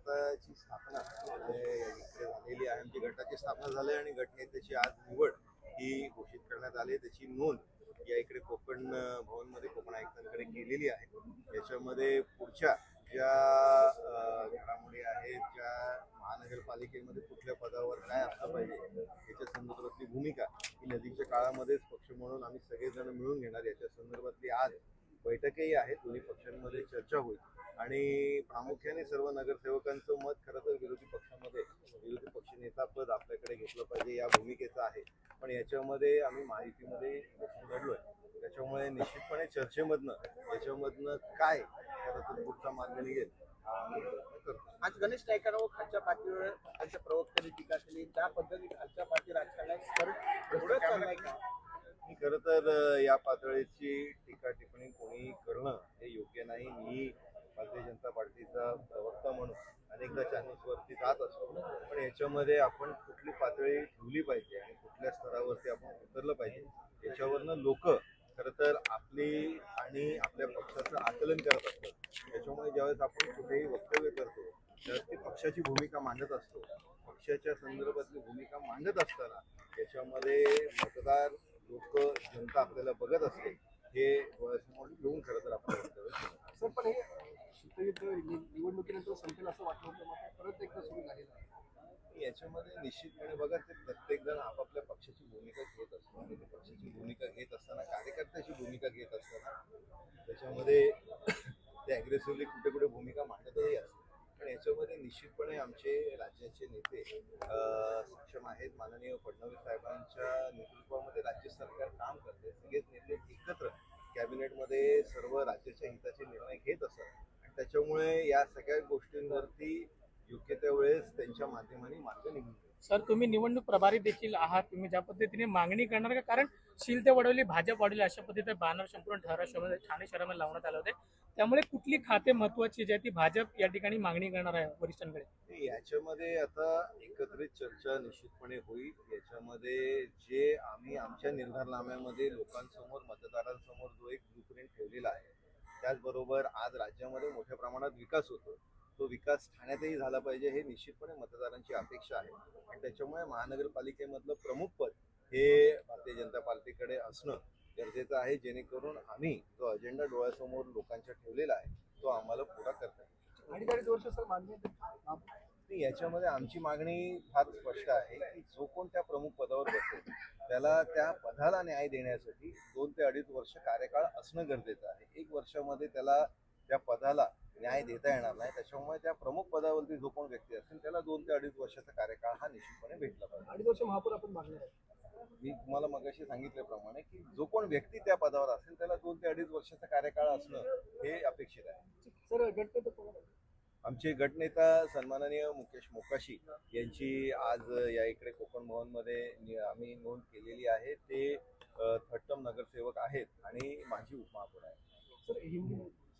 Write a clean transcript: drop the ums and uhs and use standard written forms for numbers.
गटाची स्थापना इकडे झालेली आहे. आमची गटाची स्थापना झाली आणि गटनेत्याची आज निवड ही घोषित करण्यात आली. त्याची नोंद या इकडे कोकण भवनमध्ये कोकण आयुक्तांकडे केलेली आहे. याच्यामध्ये पुढच्या ज्या घडामोडी आहेत, ज्या महानगरपालिकेमध्ये कुठल्या पदावर काय असलं पाहिजे याच्या संदर्भातली भूमिका ही नजीकच्या काळामध्येच पक्ष म्हणून आम्ही सगळेजण मिळून घेणार. याच्या संदर्भातली आज बैठकही आहे. दोन्ही पक्षांमध्ये चर्चा होईल आणि प्रामुख्याने सर्व नगरसेवकांचं मत खरं तर विरोधी पक्षामध्ये विरोधी पक्ष नेता पद आपल्याकडे घेतलं पाहिजे या भूमिकेचं आहे. पण याच्यामध्ये आम्ही माहितीमध्ये लढलोय. त्याच्यामुळे निश्चितपणे याच्यामधनं काय खरं तर पुढचा मार्ग निघेल. आज गणेश नाईकांवर खालच्या पातळीवर त्यांच्या प्रवक्त्यांनी टीका केली. त्या पद्धतीने खालच्या पातळी राजकारणात मी खरं तर या पातळीची टीका टिप्पणी कोणी करणं हे योग्य नाही. मी भारतीय जनता पार्टीचा प्रवक्ता म्हणून अनेकदा चॅनल्सवरती जात असतो. पण याच्यामध्ये आपण कुठली पातळी ठेवली पाहिजे आणि कुठल्या स्तरावरती आपण उतरलं पाहिजे याच्यावरनं लोक खरं तर आपली आणि आपल्या पक्षाचं आकलन करत असतात. त्याच्यामुळे ज्यावेळेस आपण कुठेही वक्तव्य करतो त्यावेळेस ती पक्षाची भूमिका मांडत असतो. पक्षाच्या संदर्भातली भूमिका मांडत असताना त्याच्यामध्ये मतदार लोक जनता आपल्याला बघत असते हे डोळ्यासमोर घेऊन खरं तर आपण वक्तव्य केलं. सर, पण हे शीतयुद्ध निवडणुकीनंतर संपेल असं वाटलं होतं, मात्र परत एकदा सुरू झालेलं आहे. याच्यामध्ये निश्चितपणे बघा, ते प्रत्येक जण आपापल्या पक्षाची भूमिका घेत असतो आणि त्या पक्षाची भूमिका घेत असताना कार्यकर्त्याची भूमिका घेत असताना त्याच्यामध्ये ते अग्रेसिव्हली कुठे कुठे भूमिका मांडतही असतात. पण याच्यामध्ये निश्चितपणे आमचे राज्याचे नेते सक्षम आहेत. माननीय फडणवीस साहेबांच्या नेतृत्वामध्ये राज्य सरकार काम करते. सगळेच नेते एकत्र कॅबिनेटमध्ये सर्व राज्याच्या हिताचे निर्णय घेत असतात आणि त्याच्यामुळे या सगळ्या गोष्टींवरती योग्य त्या वेळेस त्यांच्या माध्यमाने मार्ग निघून. सर, तुम्ही निवडणूक प्रभारी देखील आहात. तुम्ही ज्या पद्धतीने मागणी करणार का? कारण शील ते वडवली भाजप वाढवली अशा पद्धतीने बॅनर संपूर्ण शहरामध्ये ठाणे शहरामध्ये लावण्यात आले होते. त्यामुळे कुठली खाते महत्वाची जी आहे ती भाजप या ठिकाणी मागणी करणार आहे वरिष्ठांकडे? याच्यामध्ये आता एकत्रित चर्चा निश्चितपणे होईल. याच्यामध्ये जे आम्ही आमच्या निर्धारनाम्यामध्ये लोकांसमोर मतदारांसमोर जो एक ब्लूप्रिंट ठेवलेला आहे, त्याचबरोबर आज राज्यामध्ये मोठ्या प्रमाणात विकास होतो. तो विकास ठाण्यातही झाला पाहिजे हे निश्चितपणे मतदारांची अपेक्षा आहे आणि त्याच्यामुळे महानगरपालिकेमधलं प्रमुख पद हे भारतीय जनता पार्टीकडे असणं गरजेचं आहे, जेणेकरून आम्ही जो अजेंडा डोळ्यासमोर लोकांच्या ठेवलेला आहे तो आम्हाला पुरा करता येईल. 2.5 वर्ष सर मागणी याच्यामध्ये आमची मागणी फार स्पष्ट आहे की जो कोण त्या प्रमुख पदावर बसेल त्याला त्या पदाला न्याय देण्यासाठी 2 ते 2.5 वर्ष कार्यकाळ असणं गरजेचं आहे. 1 वर्षामध्ये त्याला त्या पदाला न्याय देता येणार नाही. त्याच्यामुळे त्या प्रमुख पदावरती जो कोण व्यक्ती असेल त्याला 2 ते 2.5 वर्षाचा कार्यकाळ हा निश्चितपणे भेटला पाहिजे. 2.5 वर्ष महापौर आपण मागणार आहे. मी तुम्हाला मगाशी सांगितल्याप्रमाणे की जो कोण व्यक्ती त्या पदावर असेल त्याला 2 ते 2.5 वर्षाचा कार्यकाळ असणं हे अपेक्षित आहे. सर, गटनेते कोण आहे? आमचे गटनेता सन्माननीय मुकेश मोकाशी यांची आज या इकडे कोकण भवनमध्ये आम्ही नोंद केलेली आहे. ते थट्टम नगरसेवक आहेत आणि माजी उपमहापौर आहेत. सर, हिंदी